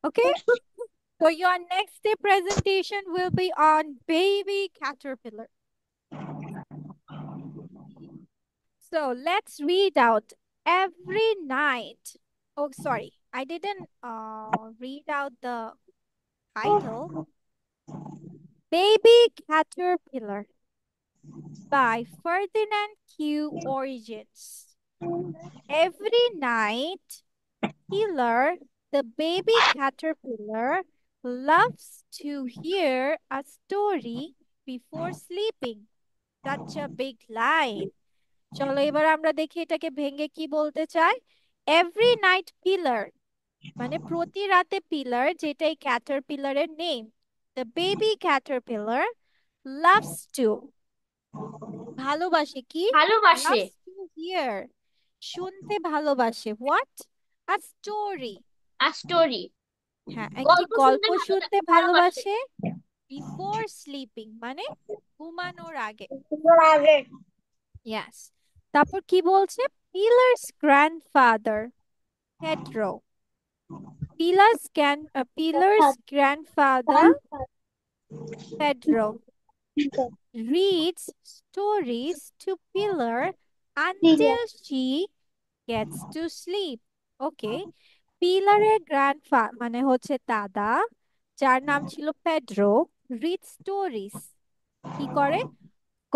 Okay, so your next day presentation will be on baby caterpillar. So let's read out every night. Oh, sorry, I didn't read out the title. Baby Caterpillar by Ferdinand Q. Origins. Every night, Pillar, the baby caterpillar, loves to hear a story before sleeping. Such a big line. চলো এবার আমরা দেখি এটাকে ভেঙে কি বলতে চাই। Every night pillar মানে প্রতি রাতে পিলার, যেটা এই ক্যাটারপিলারের name. The baby caterpillar loves to ভালোবাসে কি, ভালোবাসে লাভস টু হিয়ার শুনতে ভালোবাসে, what a story a story হ্যাঁ একটি গল্প গল্প শুনতে শুনতে ভালোবাসে ভালোবাসে বিফোর স্লিপিং মানে ঘুমানোর আগে। ইয়াস, তারপর কি বলছে, pillars grandfather Pedro, pillars grandfather Pedro reads stories to Pillar until she gets to sleep. ওকে, পিলারের গ্র্যান্ডফা মানে হচ্ছে দাদা, যার নাম ছিল পেড্রো, রিড স্টোরিজ কি করে,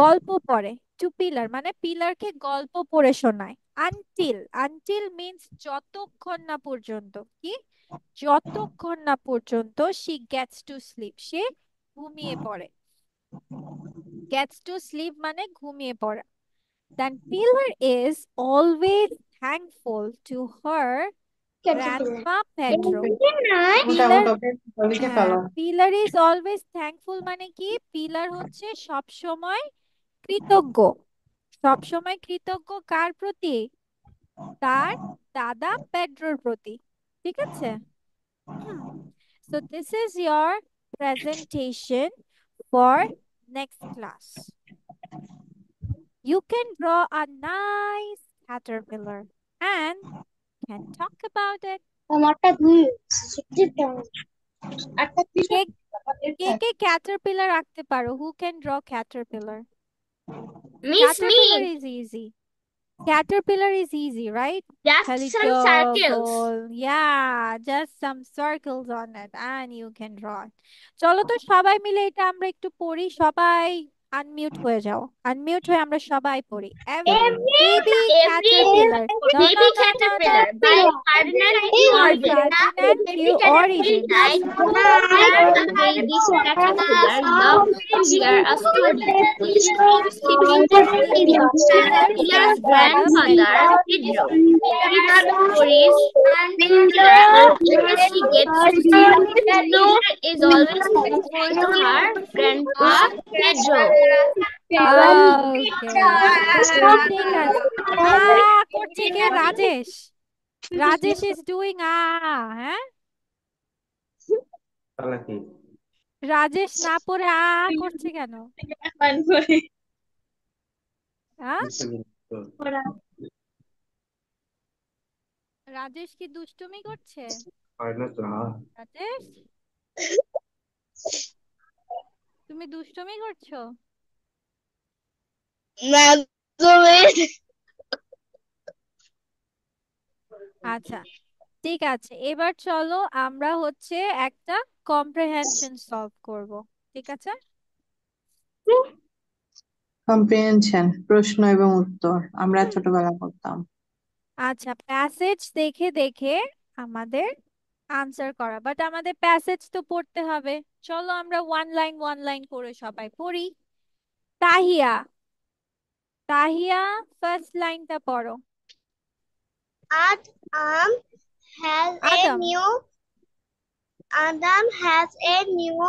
গল্প পড়ে, টু পিলার মানে পিলারকে গল্প পড়ে শোনায়। আনটিল, আনটিল মিন্স যতক্ষণ না পর্যন্ত, কি যতক্ষণ না পর্যন্ত শি গেটস টু স্লিপ সে ঘুমিয়ে পড়ে। গেটস টু স্লিপ মানে ঘুমিয়ে পড়া। Then Pilar is always thankful to her grandpa Pedro. Pillar, হ্যাঁ পিলার ইজ অলওয়েজ থ্যাঙ্কফুল মানে কি, পিলার হচ্ছে সব সময় কৃতজ্ঞ, সব সময় কৃতজ্ঞ কার প্রতি, তার দাদা পেড্রোর প্রতি। ঠিক আছে, so this is your presentation for next class. You can draw a nice caterpillar and can talk about it. K K K caterpillar আঁকতে পারো? Who can draw caterpillar? Miss me Caterpillar is easy. Caterpillar is easy, right? Just খালি সাম circles goal, yeah, just some circles on it and you can draw it. চলো তো সবাই মিলে এটা আমরা একটু পড়ি, সবাই আনমিউট হয়ে যাও, আনমিউট হয়ে আমরা সবাই পড়ি। Every baby every caterpillar, no no baby no no no, caterpillar by Ferdinand Q. by Origins. Ferdinand Q. Every caterpillar Origins. night where a baby caterpillar loves to hear a story before sleeping. Pillar's Caterpillar's grandfather grandfather Pedro Pedro reads stories to Pillar until she gets to sleep. Pillar is always thankful to her grandpa Pedro. ওকে, ঠিক আছে। করছে কে, Rajesh, Rajesh is doing হ্যাঁ, রাজেশ না পড়ে করছে কেন? হ্যাঁ, রাজেশ কি দুষ্টুমি করছে? রাজেশ, তুমি দুষ্টুমি করছো? আচ্ছা ঠিক আছে, এবার চলো আমরা হচ্ছে একটা কম্প্রিহেনশন সলভ করব। ঠিক আছে, কম্প্রিহেনশন প্রশ্ন এবং উত্তর আমরা ছোটবেলায় করতাম। আচ্ছা প্যাসেজ দেখে দেখে আমাদের আনসার করা, বাট আমাদের প্যাসেজ তো পড়তে হবে। চলো আমরা ওয়ান লাইন করে সবাই পড়ি। তাহিয়া, তাহিয়া ফার্স্ট লাইনটা পড়ো। Adam has a আদম, new Adam has a new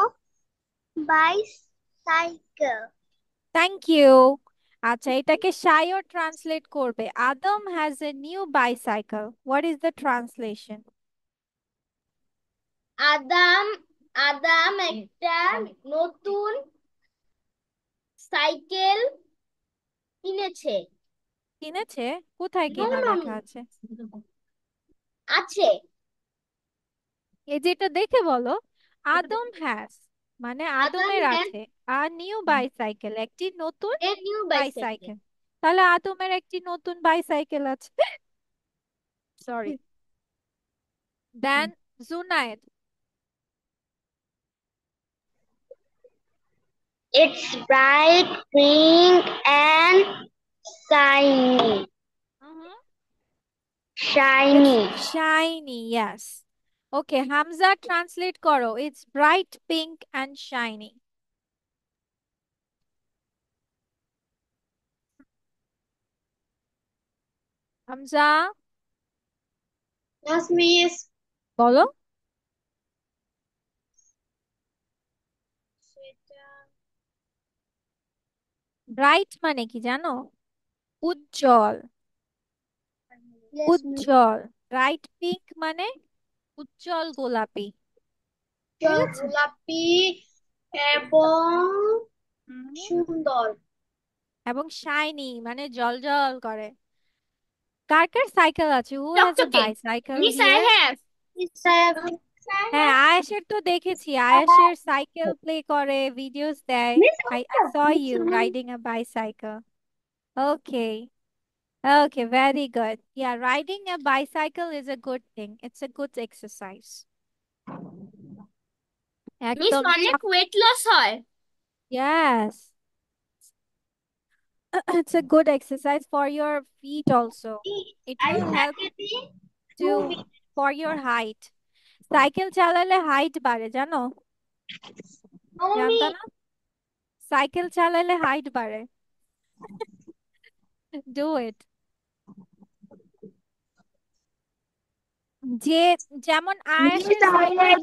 bicycle. Thank you. আচ্ছা এটাকে সায়র ট্রান্সলেট করবে, Adam has a new bicycle, what is the translation? Adam Adam একটা নতুন সাইকেল কিনেছে কিনেছে, কোথায় কেনা লেখা আছে? আছে এই যেটা দেখে বলো, আদম হ্যাজ মানে Adam আদমের has আছে আর নিউ বাইসাইকেল একটি নতুন a new bicycle. বাইসাইকেল। তাহলে আদমের একটি নতুন বাইসাইকেল আছে। Sorry. Then Junaid. It's bright pink and shiny. Shiny. It's shiny, yes. Okay, Hamza translate করো, it's bright pink and shiny. Hamza Yes, miss. বলো। ব্রাইট মানে কি জানো? উজ্জ্বল। Yes, miss. উজ্জ্বল। ব্রাইট পিঙ্ক মানে উজ্জ্বল গোলাপি। ঠিক আছে। গোলাপি এবং হুম। সুন্দর। এবং শাইনি মানে জল করে। কার কার সাইকেল আছে? Who has a Chokchoke. Bicycle Miss, I here? have. হ্যাঁ, আয়েশের তো দেখেছি, আয়েশের সাইকেল প্লে করে, ভিডিওস দেয়। I saw you riding a bicycle. Okay. Okay, very good. Yeah, riding a bicycle is a good thing. It's a good exercise. Miss, একদম অনেক weight loss হয়। Yes. It's a good exercise for your feet also. It will help to for your height. Cycle চালালে height বাড়ে জানো? জানতো না? Cycle চালালে height বাড়ে। Do it. যে যেমন আয়েশের সাইকেল,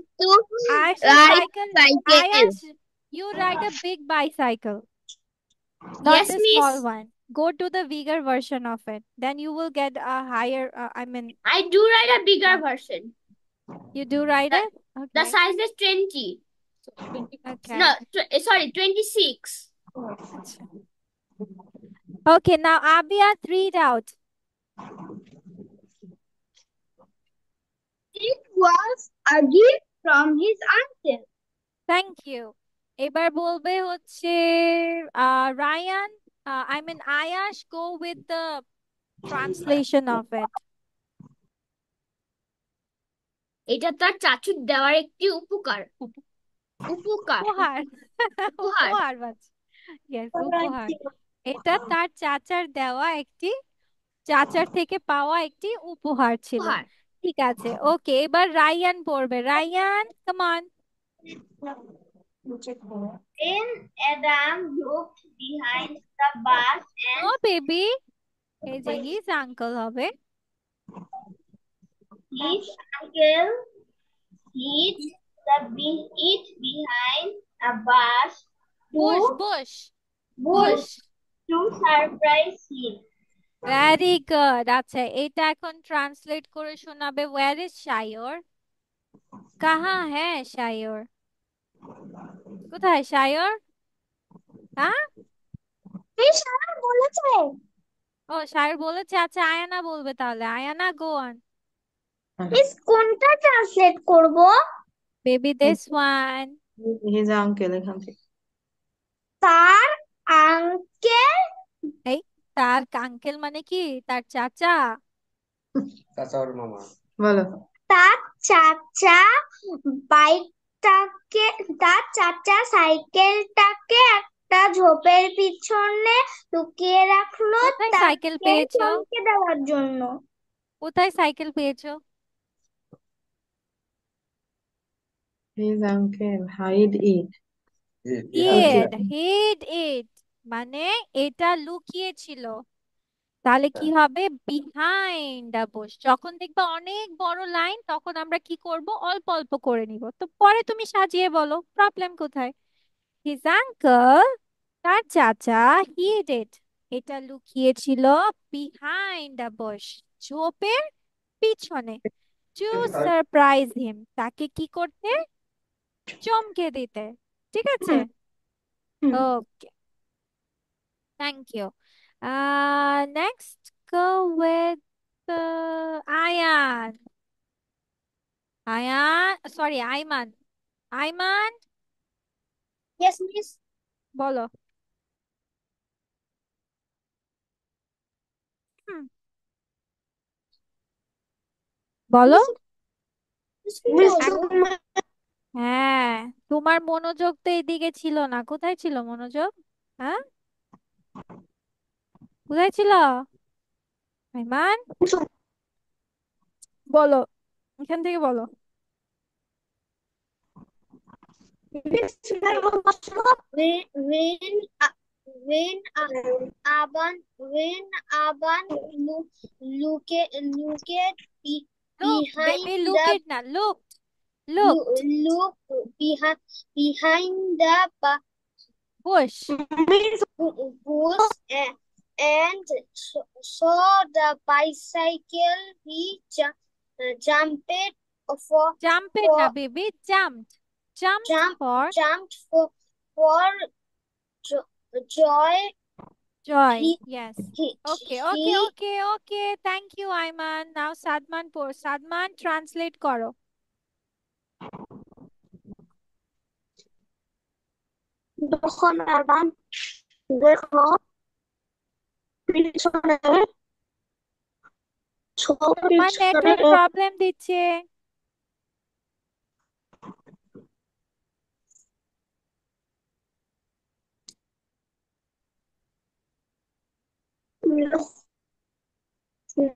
আয়েশের সাইকেল, Ayash, you ride a big bicycle, not Yes, the miss. small one. Go to the bigger version of it. Then you will get a higher, I mean, I do ride a bigger yeah. version. You do ride The, it? the Okay. size is 20. Okay. No, sorry, 26. আচ্ছা। Okay, now Abia, read out. It was a gift from his uncle. Thank you. এবার বলবে হচ্ছে Ryan, I mean Ayash, go with the translation of it. এটা তার চাচুর দেওয়ার একটি উপকার। উপকার। উপহার। উপহার। উপহার বাচ্চা। Yes, উপহার। এটা তার চাচার দেওয়া একটি, চাচার থেকে পাওয়া একটি উপহার ছিল। উপহার। ঠিক আছে, ওকে, এবার রায়ান পড়বে। Rayan, come on. Then Adam looked behind the bus no and baby, এই যে হিজ আঙ্কেল হবে। his uncle hid it behind a bush bush to bush bush bush. to surprise him. Very good. আচ্ছা, এটা এখন ট্রান্সলেট করে শোনাবে। Where is Shair? কাহা হ্যাঁ শাইর? কোথায় শাইর? হ্যাঁ, এই সারা বলেছে। ও শাইর বলেছে। আচ্ছা, আয়ানা বলবে তাহলে। Ayana, go on. মিস কোনটা ট্রান্সলেট করব? Baby this one. His uncle এখান থেকে। তার আঙ্কেল এই, তার আঙ্কেল মানে কি? তার চাচা। চাচা ওর মামা। বলো। তার চাচা বাইকটাকে তার চাচা সাইকেলটাকে একটা ঝোপের পিছনে লুকিয়ে রাখলো কোথায় সাইকেল তাকে পেয়েছো? চমকে দেওয়ার জন্য। কোথায় সাইকেল পেয়েছো? His uncle hide it. Hid, hid it মানে এটা লুকিয়ে ছিল। তাহলে কি হবে? Behind a bush. যখন দেখবা অনেক বড় লাইন, তখন আমরা কি করব? অল্প অল্প করে নিব। তো পরে তুমি সাজিয়ে বলো, প্রবলেম কোথায়? হিজ আঙ্কেল, তার চাচা, হিড ইট, এটা লুকিয়েছিল বিহাইন্ড আ বুশ, ঝোপের পিছনে। টু সারপ্রাইজ হিম, তাকে কি করতে? চমকে দিতে। ঠিক আছে, okay, thank you. Next, go with Ayan. Ayan, sorry, Aiman. Aiman, Yes, miss. বলো। হুম, বলো। হ্যাঁ, তোমার মনোযোগ তো এইদিকে ছিল না, কোথায় ছিল মনোযোগ? হ্যাঁ, কোথায় ছিল? আইমান, বলো, এখান থেকে বলো। When when Aban look at Looked, behind baby, look the it na, looked. look behind the Bush. bush and saw the bicycle. He jumped for Jump it na, for baby, jumped. Jumped jump for jumped for joy. joy. He Yes. he Okay, okay, he okay, okay. Thank you, Ayman. Now Sadman por. Sadman, translate করো। যখন urban দেখলো পিছনে তোমার পিছনে network problem দিচ্ছে।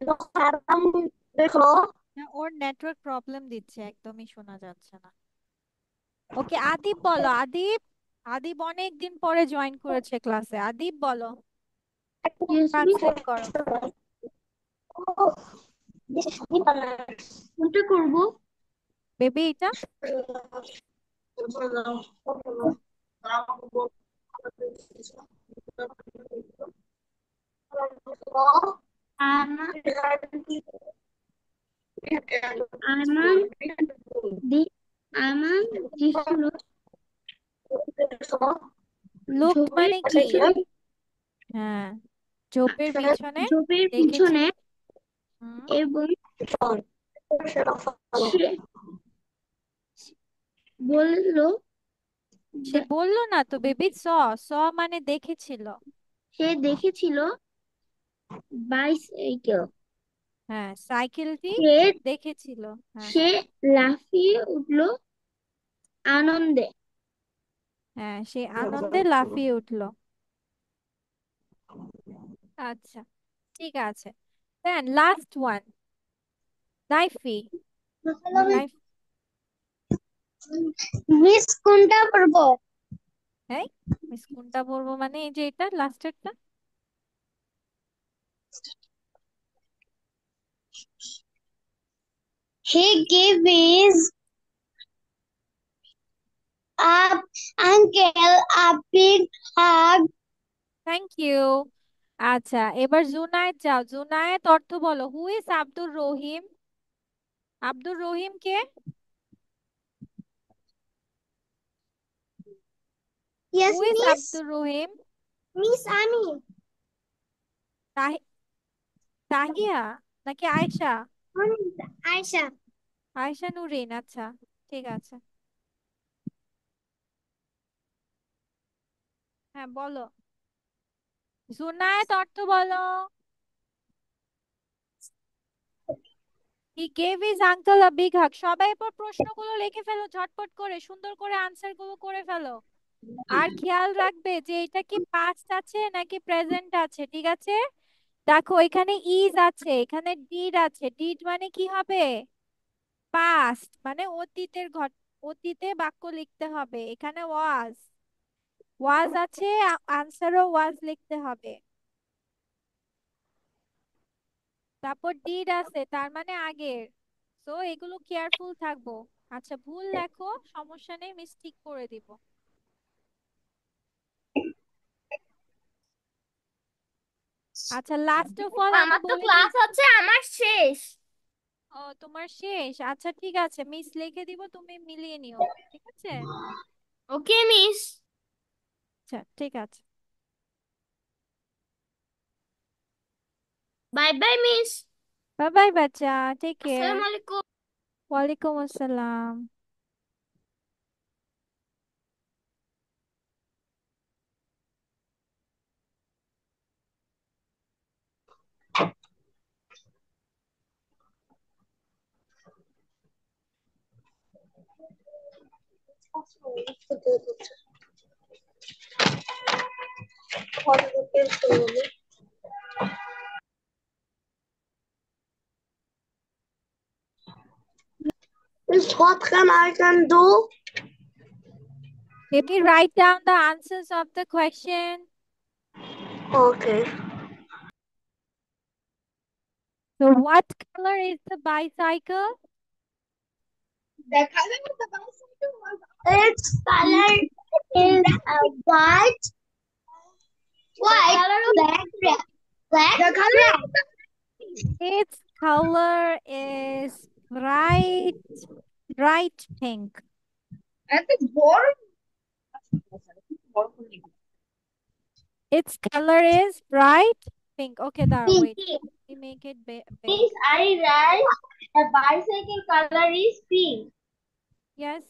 যখন urban দেখলো না, ওর নেটওয়ার্ক প্রবলেম দিচ্ছে, একদমই শোনা যাচ্ছে না। ওকে, আদিব বলো, আদিব। আদিব অনেক দিন পরে জয়েন করেছে ক্লাসে। আদিব বলো, ট্রান্সলেট করো। কোনটা করব বেবি, এটা আমার আমার আমার দেখলো লুকড ঝোপের মানে কি? পিছনে হ্যাঁ, ঝোপের পিছনে ঝোপের দেখেছি। পিছনে হুম, এবং সে বলল সে বললো না তো বেবি, স মানে দেখেছিল। সে দেখেছিল বাইসাইকেল হ্যাঁ, সাইকেলটি সে দেখেছিল। হ্যাঁ, সে লাফিয়ে উঠলো আনন্দে হ্যাঁ, সে আনন্দে লাফিয়ে উঠলো। আচ্ছা, ঠিক আছে। দেন লাস্ট ওয়ান, নাইফি। নাইফ, মিস কোনটা পড়বো এই মিস কোনটা বলবো মানে এই যে এটা লাস্টেরটা। he gave his up uncle a big hug thank you. আচ্ছা, এবার জুনায়েদ যাও। জুনায়েদ অর্থ বলো। Who is Abdur Rahim? আব্দুর রহিম কে? Who yes is miss Abdur Rahim? miss আমি তাহি- তাহিয়া নাকি আয়েশা? আয়শা আয়েশা নুরিন, আচ্ছা, ঠিক আছে। হ্যাঁ, বলো। জুনায়েদ অর্থ বলো। He gave his uncle a big hug. সবাই এরপর প্রশ্নগুলো লিখে ফেলো ঝটপট করে, সুন্দর করে আনসার গুলো করে ফেলো। আর খেয়াল রাখবে যে এটা কি পাস্ট আছে নাকি প্রেজেন্ট আছে, ঠিক আছে? দেখো, এখানে ইজ আছে, এখানে ডিড আছে। ডিড মানে কি হবে? পাস্ট মানে অতীতের অতীতে বাক্য লিখতে হবে। এখানে ওয়াজ, ওয়াজ আছে, আনসারও ওয়াজ লিখতে হবে। তারপর ডিড আছে, তার মানে আগের। তো এগুলো কেয়ারফুল থাকবো। আচ্ছা, ভুল লেখো, সমস্যা নেই, মিস ঠিক করে দিব। আচ্ছা, লাস্ট অফ অল আমি আমার তো বলে দিই। ক্লাস আছে আমার শেষ ও, তোমার শেষ? আচ্ছা, ঠিক আছে, মিস লিখে দিব, তুমি মিলিয়ে নিও, ঠিক আছে? ওকে মিস আচ্ছা, ঠিক আছে। Bye bye miss by bye বাচ্চা, টেক কেয়ার। আসসালামু আলাইকুম Walaikum assalam. What can I can do? Maybe write down the answers of the question. Okay. So what color is the bicycle? The color of the bicycle was. Its color is white, black, black. The color of the. Its color is bright pink. And it's boring. Its color is bright pink. Okay, there. Pink. Wait. We make it big. Means I write the bicycle color is pink. Yes.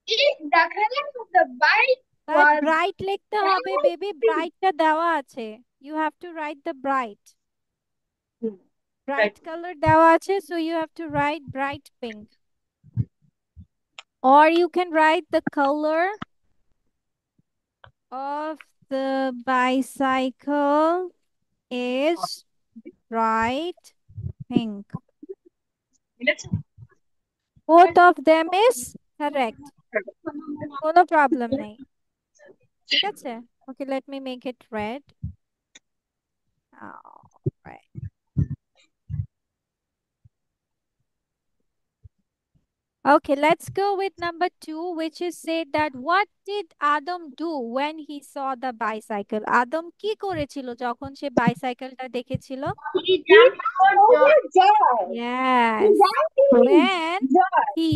If the color of the bike But was bright লিখতে হবে baby. Brightটা দেওয়া আছে. You have to write the bright. Bright color দেওয়া আছে, so you have to write bright pink. Or you can write the color of the bicycle is bright pink. Both of them is correct. কোনো problem নেই। ঠিক আছে? Okay, let me make it red. All right. Okay, let's go with number 2, which is said that what did Adam do when he saw the bicycle? Adam কি করেছিল যখন সে বাইসাইকেলটা দেখেছিল? he jumped over joy. Yes. When he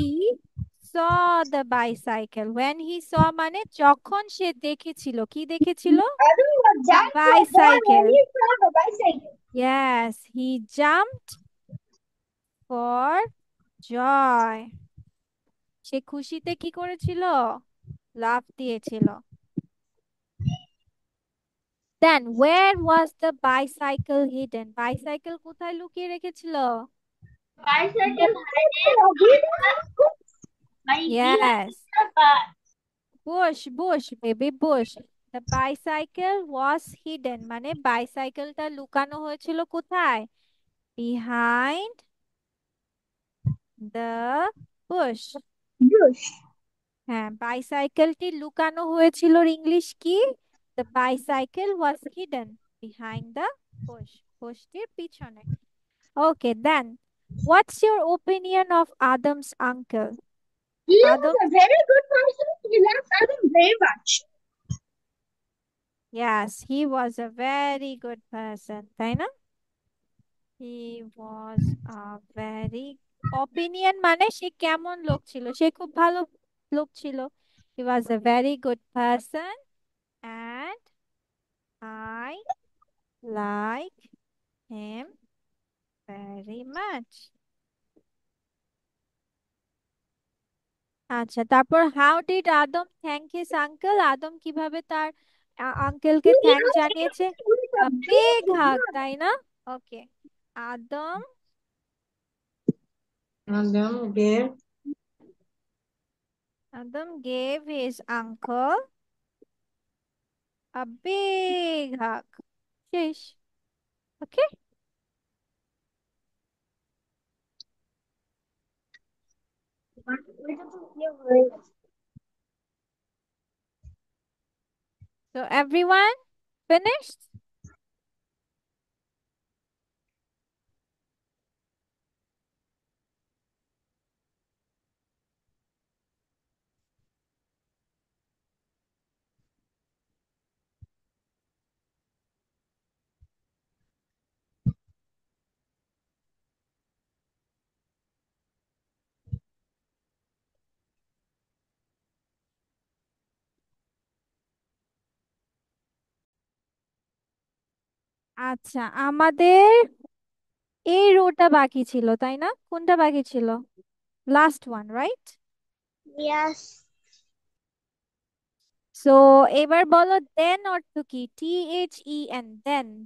saw the bicycle. When he saw মানে যখন সে দেখেছিল, কি দেখেছিল? Adam was The jumped for joy when bicycle. he saw the bicycle. Yes, he jumped for joy. সে খুশিতে কি করেছিল? লাফ দিয়েছিল। Then where was the bicycle hidden? Bicycle কোথায় লুকিয়ে রেখেছিল? Bicycle Yes. Bush, baby, bush. The bicycle was hidden. মানে বাইসাইকেলটা লুকানো হয়েছিল কোথায়? Behind the bush. হ্যাঁ, বাইসাইকেলটি লুকানো হয়েছিল ইংলিশ কি? The bicycle was hidden behind the bush. বুশটির পিছনে। Okay, then what's your opinion of Adam's uncle? He Adam, was a very good person. He loves Adam very much. yes, he was a very good person, তাই না? He was a very opinion মানে সে কেমন লোক ছিল? সে খুব ভালো লোক ছিল। He was a very good person and I like him very much. আচ্ছা, তারপর how did Adam thank his uncle? আদম কিভাবে তার আঙ্কেলকে থ্যাঙ্ক জানিয়েছে? A big hug, তাই না? ওকে, আদম gave gave his uncle a big hug. শেষ। ওকে, so everyone finished? আচ্ছা, আমাদের এই রোটা বাকি ছিল, তাই না? কোনটা বাকি ছিল? Last one, right? Yes. So এবার বলো দেন অর্থ কি? THEN,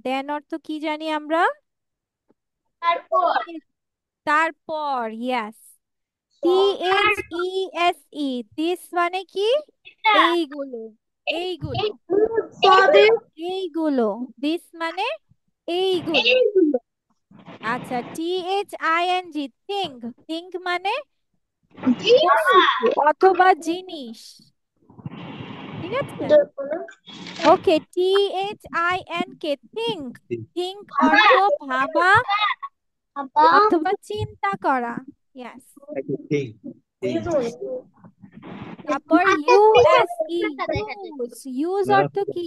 দেন অর্থ কি জানি আমরা? তারপর তারপর, ইয়েস। THESE, দিস মানে কি? এইগুলো, এইগুলো, এইগুলো। দিস মানে এইগুলো। আচ্ছা, THING, থিঙ্ক, থিঙ্ক মানে বস্তু অথবা জিনিস, ঠিক আছে? ওকে, THINK, থিঙ্ক, থিঙ্ক অর্থ ভাবা অথবা চিন্তা করা, ইয়েস। তারপর ইউএসই, ইউজ, ইউজ অর্থ কি?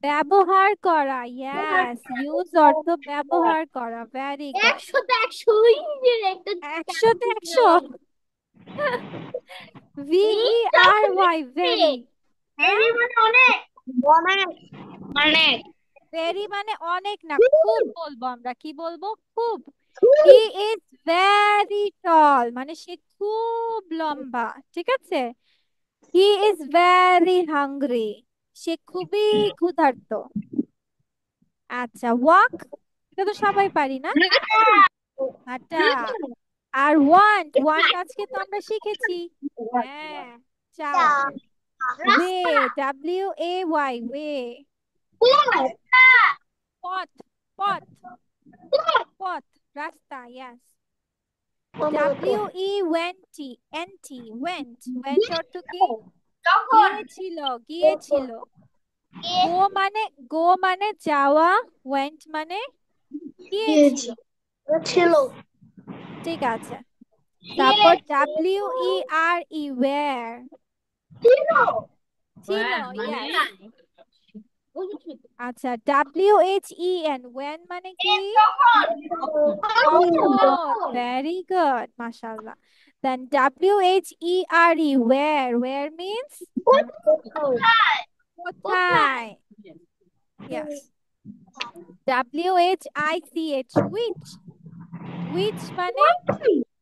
ব্যবহার করা, ইয়েস, ইউজ অর্থ ব্যবহার করা, ভেরি গুড। 100তে 100, VERY, very. হ্যাঁ, অনেক ভেরি মানে অনেক না, খুব বলবো আমরা, কি বলবো? খুব। হি ইজ ভেরি টল মানে সে খুব লম্বা, ঠিক আছে? হি ইজ ভেরি হাংরি, সে খুবই ক্ষুধার্ত। আচ্ছা, ওয়াক, এটা তো সবাই পারি না? হাঁটা। আর ওয়ান্ট, ওয়ান্ট আজকে তো আমরা শিখেছি। হ্যাঁ, চাওয়া। Way, WAY, way. পথ, পথ, পথ, রাস্তা, ইয়েস। WENT, ওয়েন্ট, ওয়েন্ট অর্থ কি? গিয়েছিল, গিয়েছিল। গো মানে, গো মানে যাওয়া, ওয়েন্ট মানে গিয়েছিল। Yes, ঠিক আছে। তারপর WERE, ওয়্যার, ছিল, ইয়েস। আচ্ছা, WHEN, ওয়েন মানে কি? কখন, ভেরি গুড, মাশাআল্লাহ। দেন WHERE, ওয়্যার, ওয়্যার মিন্স কোথায়, ইয়েস। WHICH, which, which মানে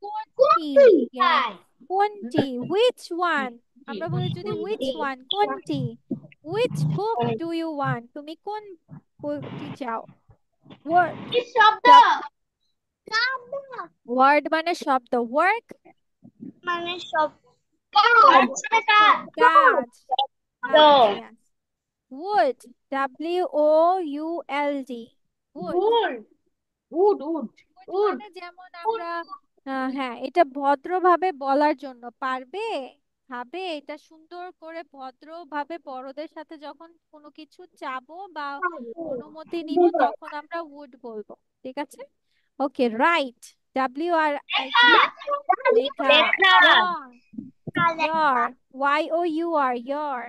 কোনটি, ইয়েস, কোনটি। which one, আমরা বলি যদি which one, কোনটি। which book do you want, তুমি কোন বইটি চাও। word, শব্দ word মানে শব্দ, work মানে সব কাজ, কাজ, তো yes. wood, WOULD, wood, wood wood wood মানে যেমন আমরা হ্যাঁ, এটা ভদ্রভাবে বলার জন্য, পারবে, হবে, এটা সুন্দর করে ভদ্রভাবে বড়দের সাথে যখন কোনো কিছু চাবো বা অনুমতি নিব তখন আমরা would বলবো, ঠিক আছে? ওকে, রাইট, WRIT, লেখা। wrong, your, YOUR, your,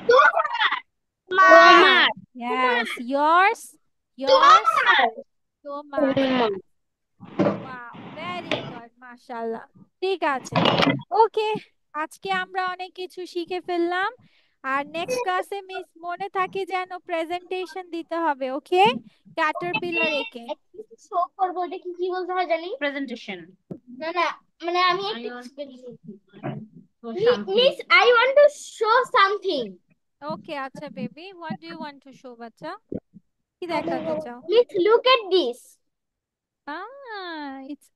তোমার, yes, yours, yours, তোমার, wow, very good, মাশাআল্লাহ, ঠিক আছে। ওকে, আজকে আমরা অনেক কিছু শিখে ফেললাম। আর নেক্সট ক্লাসে মিস মনে থাকে যেন প্রেজেন্টেশন দিতে হবে, ওকে? ক্যাটারপিলার এঁকে। শো করবো, এটা কি কি বলতে হয় জানি? প্রেজেন্টেশন। না না, মানে আমি miss I want to show something. Okay, আচ্ছা baby, what do you want to show বাচ্চা? কি দেখাতে চাও? Please look at this.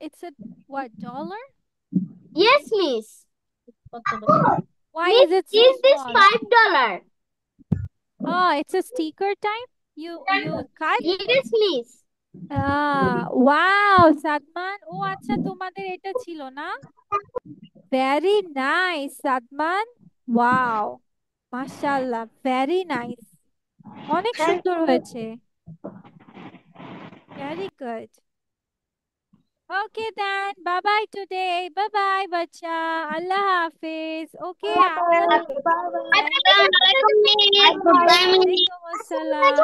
It's a what, dollar? Yes miss. Why miss is it so is this small? $5? Oh, it's a sticker type. You cut? Yes miss. Wow, Sadman, ও আচ্ছা, তোমাদের এটা ছিল না? ভেরি নাইস সাদমান, ওয়াও, মাশাআল্লাহ, very nice, অনেক সুন্দর হয়েছে, very good. Okay then, bye bye today, bye bye বাচ্চা, আল্লাহ হাফেজ। ওকে, আমরা আসসালামু আলাইকুম মিস। ওয়ালাইকুম আসসালাম।